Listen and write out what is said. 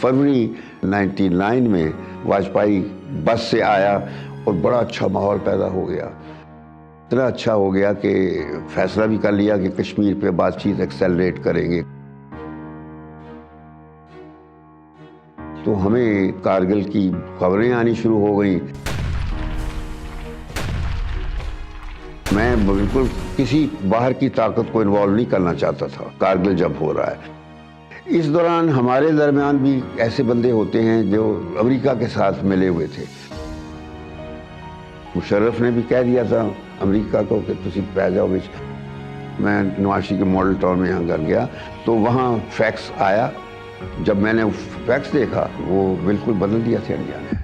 फरवरी 99 में वाजपेयी बस से आया और बड़ा अच्छा माहौल पैदा हो गया। इतना अच्छा हो गया कि फैसला भी कर लिया कि कश्मीर पे बातचीत एक्सेलरेट करेंगे। तो हमें कारगिल की खबरें आनी शुरू हो गई। मैं बिल्कुल किसी बाहर की ताकत को इन्वॉल्व नहीं करना चाहता था कारगिल जब हो रहा है। इस दौरान हमारे दरमियान भी ऐसे बंदे होते हैं जो अमेरिका के साथ मिले हुए थे। मुशर्रफ ने भी कह दिया था अमेरिका को कि तुसी पै जाओ बिच। मैं नवाशी के मॉडल टाउन में यहाँ घर गया तो वहाँ फैक्स आया। जब मैंने फैक्स देखा वो बिल्कुल बदल दिया था इंडिया ने।